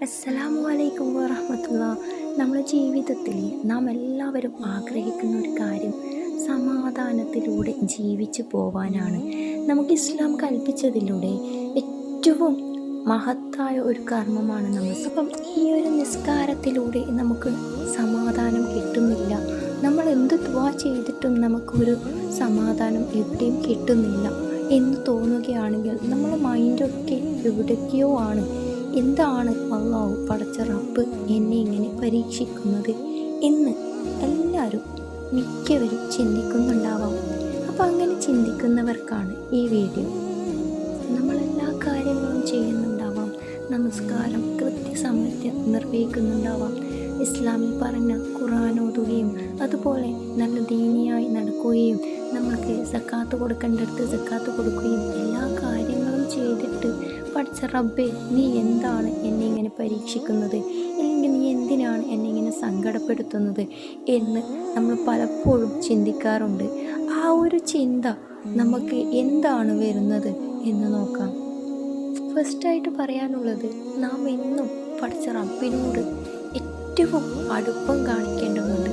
അസ്സലാമു അലൈക്കും വറഹ്മത്തുള്ളാഹി. നമ്മുടെ ജീവിതത്തിൽ നാം എല്ലാവരും ആഗ്രഹിക്കുന്ന ഒരു കാര്യം സമാധാനത്തിലൂടെ ജീവിച്ചു പോവാനാണ്. നമുക്ക് ഇസ്ലാം കൽപ്പിച്ചതിലൂടെ ഏറ്റവും മഹത്തായ ഒരു കർമ്മമാണ് നമസ്കാരം. ഈ ഒരു നിസ്കാരത്തിലൂടെ നമുക്ക് സമാധാനം കിട്ടുന്നില്ല. നമ്മൾ എന്ത് ദുആ ചെയ്തിട്ടും നമുക്കൊരു സമാധാനം എവിടെയും കിട്ടുന്നില്ല എന്ന് തോന്നുകയാണെങ്കിൽ നമ്മുടെ മൈൻഡൊക്കെ എവിടേക്കോ ആണ്. എന്താണ് അല്ലാഹു പടച്ച റബ്ബ് എന്നെ ഇങ്ങനെ പരീക്ഷിക്കുന്നത് എന്ന് എല്ലാവരും മിക്കവരും ചിന്തിക്കുന്നുണ്ടാവാം. അപ്പം അങ്ങനെ ചിന്തിക്കുന്നവർക്കാണ് ഈ വീഡിയോ. നമ്മളെല്ലാ കാര്യങ്ങളും ചെയ്യുന്നുണ്ടാവാം, നമസ്കാരം കൃത്യസമയത്ത് നിർവഹിക്കുന്നുണ്ടാവാം, ഇസ്ലാമിൽ പറഞ്ഞ ഖുർആൻ ഓതുകയും അതുപോലെ നല്ല ദീനിയായി നടക്കുകയും നമ്മൾക്ക് സക്കാത്ത് കൊടുക്കേണ്ടടുത്ത് സക്കാത്ത് കൊടുക്കുകയും എല്ലാ കാര്യങ്ങളും ചെയ്തിട്ട് പഠിച്ച റബ്ബേ നീ എന്താണ് എന്നെ ഇങ്ങനെ പരീക്ഷിക്കുന്നത്, അല്ലെങ്കിൽ നീ എന്തിനാണ് എന്നെ ഇങ്ങനെ സങ്കടപ്പെടുത്തുന്നത് എന്ന് നമ്മൾ പലപ്പോഴും ചിന്തിക്കാറുണ്ട്. ആ ഒരു ചിന്ത നമുക്ക് എന്താണ് വരുന്നത് എന്ന് നോക്കാം. ഫസ്റ്റായിട്ട് പറയാനുള്ളത്, നാം എന്നും പഠിച്ച റബ്ബിനോട് ഏറ്റവും അടുപ്പം കാണിക്കേണ്ടതുണ്ട്.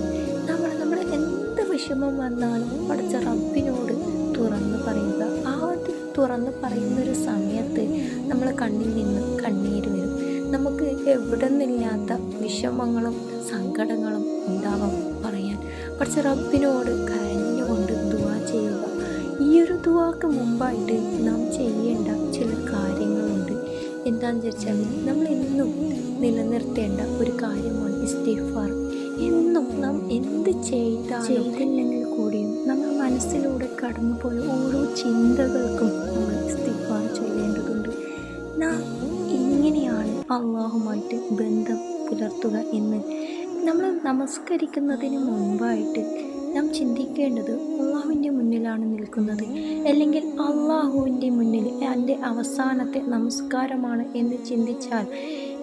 നമ്മുടെ എന്ത് വിഷമം വന്നാലും പഠിച്ച റബ്ബിനോട് തുറന്ന് പറയുക. ആ ഒരു തുറന്ന് പറയുന്നൊരു സമയത്ത് നമ്മളെ കണ്ണിൽ നിന്ന് കണ്ണീര് വരും. നമുക്ക് എവിടെ നിന്നില്ലാത്ത വിഷമങ്ങളും സങ്കടങ്ങളും ഉണ്ടാവാം പറയാൻ. പഠിച്ച റബ്ബിനോട് കരഞ്ഞുകൊണ്ട് ദുആ ചെയ്യുക. ഈ ഒരു ദുആക്ക് മുമ്പായിട്ട് നാം ചെയ്യേണ്ട ചില കാര്യങ്ങളുണ്ട്. എന്താണെന്ന് വെച്ചാൽ നമ്മൾ എന്നും നിലനിർത്തേണ്ട ഒരു കാര്യമാണ് ഇസ്തിഗ്ഫാർ. എന്നും നാം എന്ത് ചെയ്തില്ലെങ്കിൽ കൂടിയും നമ്മൾ മനസ്സിലൂടെ കടന്നുപോയ ഓരോ ചിന്തകൾക്കും നമ്മൾ ഇസ്തിഗ്ഫാർ ചെയ്യേണ്ടതുണ്ട്. നാം എങ്ങനെയാണ് അള്ളാഹുമായിട്ട് ബന്ധം പുലർത്തുക എന്ന് നമ്മൾ നമസ്കരിക്കുന്നതിന് മുൻപായിട്ട് നാം ചിന്തിക്കേണ്ടത് അള്ളാഹുവിൻ്റെ മുന്നിലാണ് നിൽക്കുന്നത്, അല്ലെങ്കിൽ അള്ളാഹുവിൻ്റെ മുന്നിൽ എൻ്റെ അവസാനത്തെ നമസ്കാരമാണ് എന്ന് ചിന്തിച്ചാൽ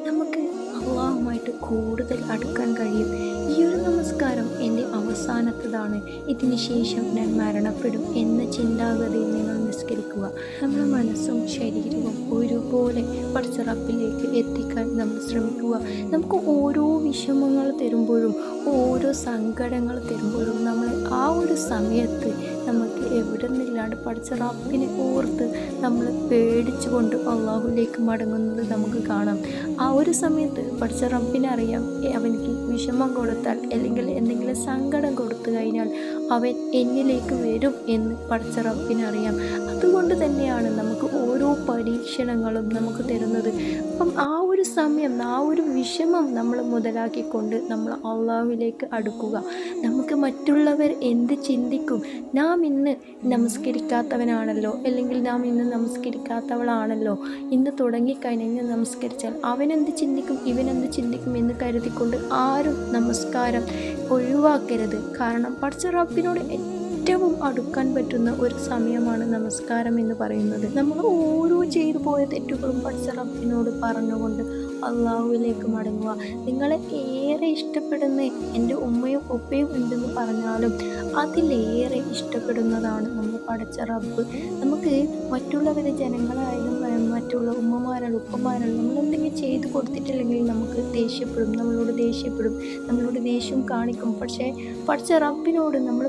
നമുക്ക് അള്ളാഹുമായിട്ട് കൂടുതൽ അടുക്കാൻ കഴിയും. ഈ ഒരു നമസ്കാരം എൻ്റെ അവസാനത്തതാണ്, ഇതിന് ശേഷം ഞാൻ മരണപ്പെടും എന്ന ചിന്താഗതിയിൽ നിങ്ങൾ നിസ്കരിക്കുക. നമ്മുടെ മനസ്സും ശരീരവും ഒരുപോലെ പഠിച്ച റബ്ബിലേക്ക് എത്തിക്കാൻ നമ്മൾ ശ്രമിക്കുക. നമുക്ക് ഓരോ വിഷമങ്ങൾ തരുമ്പോഴും ഓരോ സങ്കടങ്ങൾ തരുമ്പോഴും നമ്മൾ ആ ഒരു സമയത്ത് നമുക്ക് എവിടെ നിന്നില്ലാണ്ട് പഠിച്ച റബ്ബിനെ ഓർത്ത് നമ്മൾ പേടിച്ചുകൊണ്ട് അള്ളാഹുലേക്ക് മടങ്ങുന്നത് നമുക്ക് കാണാം. ആ ഒരു സമയത്ത് പഠിച്ച റബ്ബിനറിയാം, അവനിക്ക് വിഷമം കൊടുത്താൽ അല്ലെങ്കിൽ എന്തെങ്കിലും സങ്കടം കൊടുത്തു കഴിഞ്ഞാൽ അവൻ എന്നിലേക്ക് വരും എന്ന് പഠിച്ച റബ്ബിനറിയാം. അതുകൊണ്ട് തന്നെയാണ് നമുക്ക് ഓരോ പരീക്ഷണങ്ങളും നമുക്ക് തരുന്നത്. അപ്പം ആ ഒരു സമയം, ആ ഒരു വിഷമം നമ്മൾ മുതലാക്കിക്കൊണ്ട് നമ്മൾ അള്ളാഹുവിലേക്ക് അടുക്കുക. നമുക്ക് മറ്റുള്ളവർ എന്ത് ചിന്തിക്കും, നാം ഇന്ന് നമസ്കരിക്കാത്തവനാണല്ലോ, അല്ലെങ്കിൽ നാം ഇന്ന് നമസ്കരിക്കാത്തവളാണല്ലോ, ഇന്ന് തുടങ്ങിക്കഴിഞ്ഞാൽ ഇന്ന് നമസ്കരിച്ചാൽ അവനെന്ത് ചിന്തിക്കും, ഇവനെന്ത് ചിന്തിക്കും എന്ന് കരുതിക്കൊണ്ട് ആരും നമസ്കാരം ഒഴിവാക്കരുത്. കാരണം പഠിച്ച റബ്ബിനോട് ഏറ്റവും അടുക്കാൻ പറ്റുന്ന ഒരു സമയമാണ് നമസ്കാരം എന്ന് പറയുന്നത്. നമ്മൾ ഓരോ ചെയ്തു പോയ തെറ്റുകളും പഠിച്ച റബ്ബിനോട് പറഞ്ഞുകൊണ്ട് അള്ളാഹുവിലേക്ക് മടങ്ങുക. നിങ്ങളെ ഏറെ ഇഷ്ടപ്പെടുന്ന എൻ്റെ ഉമ്മയും ഉപ്പയും ഉണ്ടെന്ന് പറഞ്ഞാലും അതിലേറെ ഇഷ്ടപ്പെടുന്നതാണ് നമ്മൾ പഠിച്ച റബ്ബ്. നമുക്ക് മറ്റുള്ളവരെ ജനങ്ങളായാലും മറ്റുള്ള ഉമ്മമാരായാലും ഉപ്പമാരായാലും നമ്മളെന്തെങ്കിലും ചെയ്തു കൊടുത്തിട്ടില്ലെങ്കിൽ നമുക്ക് ദേഷ്യപ്പെടും, നമ്മളോട് ദേഷ്യം കാണിക്കും. പക്ഷേ പഠിച്ച റബ്ബിനോട് നമ്മൾ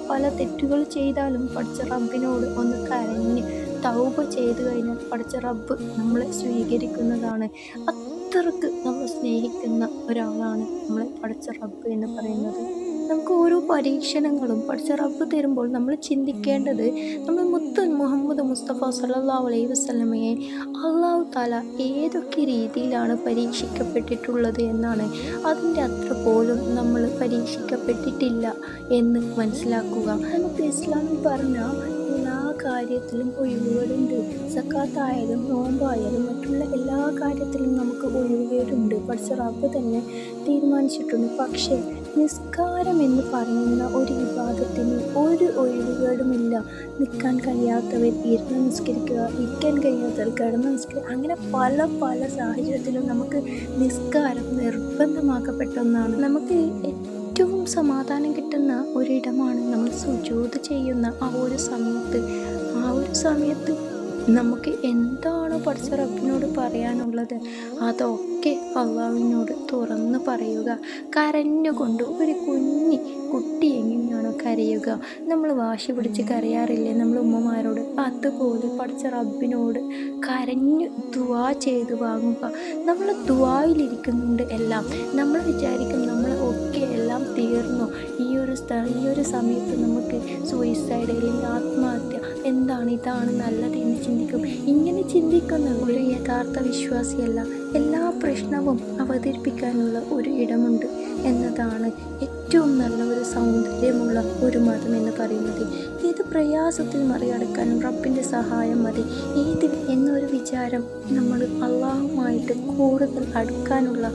പല തെറ്റുകൾ ചെയ്താലും പഠിച്ച റബ്ബിനോട് ഒന്ന് കരഞ്ഞ് തൗബ ചെയ്തു കഴിഞ്ഞാൽ പഠിച്ച റബ്ബ് നമ്മളെ സ്വീകരിക്കുന്നതാണ്. അത്രക്ക് നമ്മൾ സ്നേഹിക്കുന്ന ഒരാളാണ് നമ്മളെ പഠിച്ച റബ്ബ് എന്ന് പറയുന്നത്. നമുക്ക് ഓരോ പരീക്ഷണങ്ങളും പഠിച്ച റബ്ബ് തരുമ്പോൾ നമ്മൾ ചിന്തിക്കേണ്ടത്, നമ്മൾ മുഹമ്മദ് മുസ്തഫ സല്ലല്ലാഹു അലൈഹി വസല്ലമയെ അള്ളാഹു തആല ഏതൊക്കെ രീതിയിലാണ് പരീക്ഷിക്കപ്പെട്ടിട്ടുള്ളത് എന്നാണ്. അതിൻ്റെ അത്ര പോലും നമ്മൾ പരീക്ഷിക്കപ്പെട്ടിട്ടില്ല എന്ന് മനസ്സിലാക്കുക. നമുക്ക് ഇസ്ലാമിൽ പറഞ്ഞ എല്ലാ കാര്യത്തിലും ഒഴിവുകളുണ്ട്. സക്കാത്തായാലും നോമ്പായാലും മറ്റുള്ള എല്ലാ കാര്യത്തിലും നമുക്ക് ഒഴിവുകളുണ്ട്. പഠിച്ച റബ്ബ് തന്നെ തീരുമാനിച്ചിട്ടുണ്ട്. പക്ഷേ നിസ്കാരം എന്ന് പറയുന്ന ഒരു വിഭാഗത്തിന് ഒരു ഒഴിവുകളുമില്ല. നിൽക്കാൻ കഴിയാത്തവർ ഇരുന്ന് നിസ്കരിക്കുക, ഇരിക്കാൻ കഴിയാത്തവർ കിടന്ന് നിസ്കരിക്കുക. അങ്ങനെ പല സാഹചര്യത്തിലും നമുക്ക് നിസ്കാരം നിർബന്ധമാക്കപ്പെട്ട ഒന്നാണ്. നമുക്ക് ഏറ്റവും സമാധാനം കിട്ടുന്ന ഒരിടമാണ് നമ്മൾ സുജൂദ് ചെയ്യുന്ന ആ ഒരു സമയത്ത് നമുക്ക് എന്താണോ പഠിച്ച റബ്ബിനോട് പറയാനുള്ളത് അതൊക്കെ അള്ളാഹുവിനോട് തുറന്ന് പറയുക. കരഞ്ഞുകൊണ്ട് ഒരു കുട്ടി എങ്ങനെയാണോ കരയുക, നമ്മൾ വാശി പിടിച്ച് കരയാറില്ലേ നമ്മൾ ഉമ്മമാരോട്, അതുപോലെ പഠിച്ച റബ്ബിനോട് കരഞ്ഞ് ദുആ ചെയ്ത് വാങ്ങുക. നമ്മൾ ദുആയിലിരിക്കുന്നുണ്ട് എല്ലാം. നമ്മൾ വിചാരിക്കും നമ്മൾ ഒക്കെ എല്ലാം തീർന്നു, ഈ ഒരു സമയത്ത് നമുക്ക് സൂയിസൈഡ് അല്ലെങ്കിൽ ആത്മഹത്യ എന്താണ്, ഇതാണ് നല്ലത് എന്ന് ചിന്തിക്കും. ഇങ്ങനെ ചിന്തിക്കുന്ന ഒരു യഥാർത്ഥ വിശ്വാസിയല്ല. എല്ലാ പ്രശ്നവും അവതരിപ്പിക്കാനുള്ള ഒരു ഇടമുണ്ട് എന്നതാണ് ഏറ്റവും നല്ല ഒരു സൗന്ദര്യമുള്ള ഒരു മതം എന്ന് പറയുന്നത്. ഏത് പ്രയാസത്തിൽ മറികടക്കാനും റബ്ബിൻ്റെ സഹായം മതി. എന്നൊരു വിചാരം നമ്മൾ അള്ളാഹുമായിട്ട് കൂടുതൽ അടുക്കാനുള്ള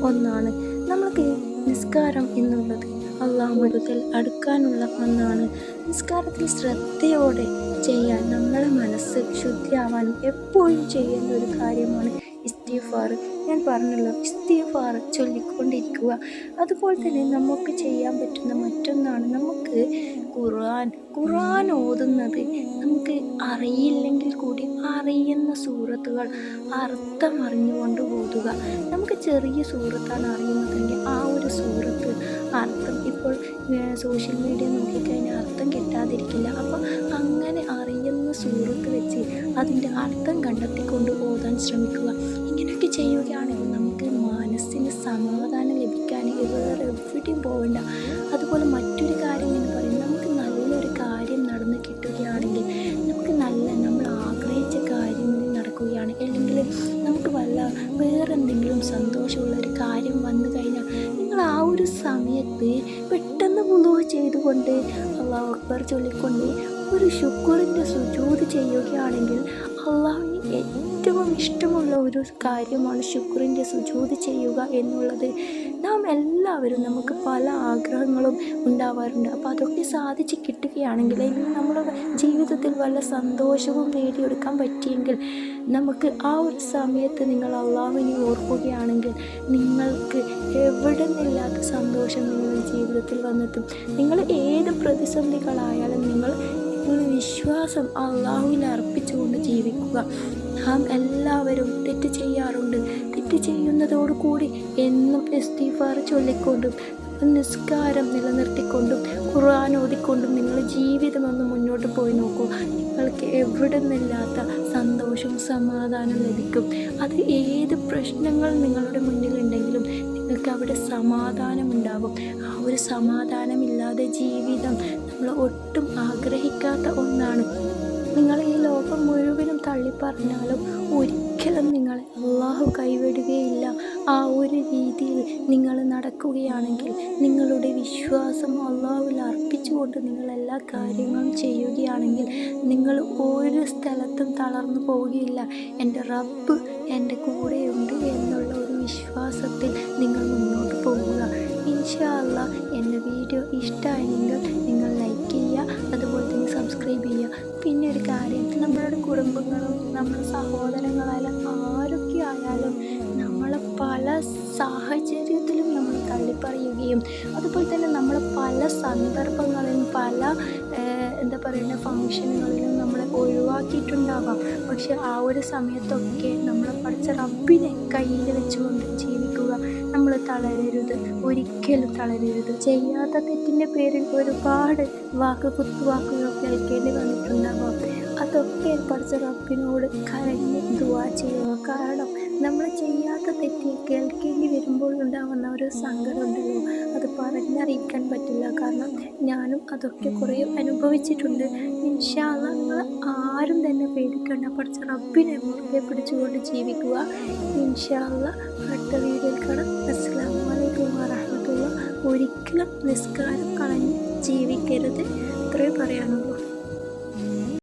ഒന്നാണ്. നമ്മൾക്ക് നിസ്കാരം എന്നുള്ളത് അള്ളാഹുവിൽ അടുക്കാനുള്ള ഒന്നാണ്. നിസ്കാരത്തിൽ ശ്രദ്ധയോടെ ചെയ്യാൻ നമ്മളെ മനസ്സ് ശുദ്ധിയാവാനും എപ്പോഴും ചെയ്യുന്ന ഒരു കാര്യമാണ് ഇസ്തിഗ്ഫാർ. ഞാൻ പറഞ്ഞല്ലോ, ഇസ്തിഗ്ഫാർ ചൊല്ലിക്കൊണ്ടിരിക്കുക. അതുപോലെ തന്നെ നമുക്ക് ചെയ്യാൻ പറ്റുന്ന മറ്റൊന്നാണ് നമുക്ക് ഖുർആൻ ഓതുന്നത്. നമുക്ക് അറിയില്ലെങ്കിൽ കൂടി അറിയുന്ന സൂറത്തുകൾ അർത്ഥം അറിഞ്ഞുകൊണ്ട് ഓതുക. നമുക്ക് ചെറിയ സൂറത്താണ് അറിയുന്നതെങ്കിൽ ആ ഒരു സൂറത്ത് അർത്ഥം, ഇപ്പോൾ സോഷ്യൽ മീഡിയ നോക്കിക്കഴിഞ്ഞാൽ അർത്ഥം കിട്ടാതിരിക്കില്ല. അപ്പോൾ അങ്ങനെ അറിയുന്ന സൂറത്ത് വെച്ച് അതിൻ്റെ അർത്ഥം കണ്ടെത്തിക്കൊണ്ട് ഓതാൻ ശ്രമിക്കുക. ഇങ്ങനെയൊക്കെ ചെയ്യുകയാണെങ്കിൽ നമുക്ക് മനസ്സിന് സമാധാനം ലഭിക്കാൻ വേറെ എവിടെയും പോകണ്ട. അതുപോലെ മറ്റൊരു കാര്യം എന്ന് പറയുന്നത്, നമുക്ക് നല്ലൊരു കാര്യം നടന്ന് കിട്ടുകയാണെങ്കിൽ, നമുക്ക് നമ്മൾ ആഗ്രഹിച്ച കാര്യങ്ങൾ നടക്കുകയാണ്, അല്ലെങ്കിൽ നമുക്ക് വേറെന്തെങ്കിലും സന്തോഷമുള്ളൊരു കാര്യം വന്നു കഴിഞ്ഞാൽ നിങ്ങൾ ആ ഒരു സമയത്ത് പെട്ടെന്ന് വുളൂ ചെയ്തുകൊണ്ട് അല്ലാഹു അക്ബർ ചൊല്ലിക്കൊണ്ട് ഒരു ശുക്റിൻ്റെ സുജൂദ് ചെയ്യുകയാണെങ്കിൽ അള്ളാഹുവിന് ഏറ്റവും ഇഷ്ടമുള്ള ഒരു കാര്യമാണ് ശുക്റിൻ്റെ സുജൂദ് ചെയ്യുക എന്നുള്ളത്. നാം എല്ലാവരും, നമുക്ക് പല ആഗ്രഹങ്ങളും ഉണ്ടാവാറുണ്ട്. അപ്പോൾ അതൊക്കെ സാധിച്ച് കിട്ടുകയാണെങ്കിൽ, നമ്മുടെ ജീവിതത്തിൽ വല്ല സന്തോഷവും നേടിയെടുക്കാൻ പറ്റിയെങ്കിൽ, നമുക്ക് ആ ഒരു സമയത്ത് നിങ്ങൾ അള്ളാഹുവിനെ ഓർക്കുകയാണെങ്കിൽ നിങ്ങൾക്ക് എവിടെ നിന്നില്ലാത്ത സന്തോഷം നിങ്ങളുടെ ജീവിതത്തിൽ വന്നെത്തും. നിങ്ങൾ ഏത് പ്രതിസന്ധികളായാലും നിങ്ങൾ വിശ്വാസം അള്ളാഹുവിൽ അർപ്പിച്ചുകൊണ്ട് ജീവിക്കുക. നാം എല്ലാവരും തെറ്റ് ചെയ്യാറുണ്ട്. തെറ്റ് ചെയ്യുന്നതോടുകൂടി എന്നും ഇസ്തിഗ്ഫാർ ചൊല്ലിക്കൊണ്ടും നിസ്കാരം നിലനിർത്തിക്കൊണ്ടും ഖുർആൻ ഓതിക്കൊണ്ടും നിങ്ങളുടെ ജീവിതം ഒന്ന് മുന്നോട്ട് പോയി നോക്കൂ. നിങ്ങൾക്ക് എവിടെ നിന്നില്ലാത്ത സന്തോഷവും സമാധാനം ലഭിക്കും. അത് ഏത് പ്രശ്നങ്ങൾ നിങ്ങളുടെ മുന്നിലുണ്ടെങ്കിലും നിങ്ങൾക്ക് അവിടെ സമാധാനമുണ്ടാകും. ആ ഒരു സമാധാനമില്ലാതെ ജീവിതം നമ്മൾ ഒട്ടും ആഗ്രഹിക്കാത്ത ഒന്നാണ്. നിങ്ങൾ ഈ ലോകം മുഴുവനും തള്ളിപ്പറഞ്ഞാലും ഒരിക്കലും നിങ്ങളെ അള്ളാഹു കൈവിടുകയില്ല. ആ ഒരു രീതിയിൽ നിങ്ങൾ നടക്കുകയാണെങ്കിൽ, നിങ്ങളുടെ വിശ്വാസം അള്ളാഹുവിൽ അർപ്പിച്ചുകൊണ്ട് നിങ്ങൾ എല്ലാ കാര്യങ്ങളും ചെയ്യുകയാണെങ്കിൽ, നിങ്ങൾ ഒരു സ്ഥലത്തും തളർന്നു പോവുകയില്ല. എൻ്റെ റബ്ബ് എൻ്റെ കൂടെയുണ്ട് എന്നുള്ള ഒരു വിശ്വാസത്തിൽ നിങ്ങൾ മുന്നോട്ട് പോവുക. ഇൻഷാ അല്ലാഹ് എൻ്റെ വീഡിയോ ഇഷ്ടമായെങ്കിൽ നിങ്ങൾ ലൈക്ക് ചെയ്യുക, അതുപോലെ തന്നെ സബ്സ്ക്രൈബ് ചെയ്യുക. പിന്നെ ഒരു കാര്യം, നമ്മളുടെ കുടുംബങ്ങളും നമ്മുടെ സഹോദരങ്ങളായാലും ആരൊക്കെ ആയാലും നമ്മളെ പല സാഹചര്യത്തിലും നമ്മൾ തള്ളിപ്പറയുകയും, അതുപോലെ തന്നെ നമ്മളെ പല സന്ദർഭങ്ങളിലും പല ഫങ്ഷനുകളിലും നമ്മളെ ഒഴിവാക്കിയിട്ടുണ്ടാവാം. പക്ഷെ ആ ഒരു സമയത്തൊക്കെ നമ്മളെ പഠിച്ച റബ്ബിനെ കയ്യിൽ വെച്ചുകൊണ്ട് ജീവിക്കുക. നമ്മൾ തളരരുത്, ഒരിക്കലും തളരരുത്. ചെയ്യാത്ത തെറ്റിൻ്റെ പേരിൽ ഒരുപാട് കുത്തുവാക്കുകൾ കേൾക്കേണ്ടി വന്നിട്ടുണ്ടാവാം. അതൊക്കെ പഠിച്ച റബ്ബിനോട് കരഞ്ഞ് ദുആ ചെയ്യുക. കാരണം നമ്മൾ ചെയ്യാത്ത തെറ്റ് കേൾക്കേണ്ടി വരുമ്പോൾ ഉണ്ടാകുന്ന ഒരു സങ്കടമുണ്ടല്ലോ, അത് പറഞ്ഞറിയിക്കാൻ പറ്റില്ല. കാരണം ഞാനും അതൊക്കെ കുറേ അനുഭവിച്ചിട്ടുണ്ട്. ഇൻഷാ അല്ലാഹ് നിങ്ങൾ ആരും തന്നെ പേടിക്കേണ്ട. പഠിച്ച റബ്ബിനെ മുറുകെ പിടിച്ചുകൊണ്ട് ജീവിക്കുക. ഇൻഷാ അല്ലാഹ് അടുത്ത വീഡിയോയിൽ കാണാം. അസ്സലാമു അലൈക്കും വറഹ്മത്തുള്ളാഹി. ഒരിക്കലും നിസ്കാരം കളഞ്ഞ് ജീവിക്കരുത്. അത്രേ പറയാനുള്ളൂ.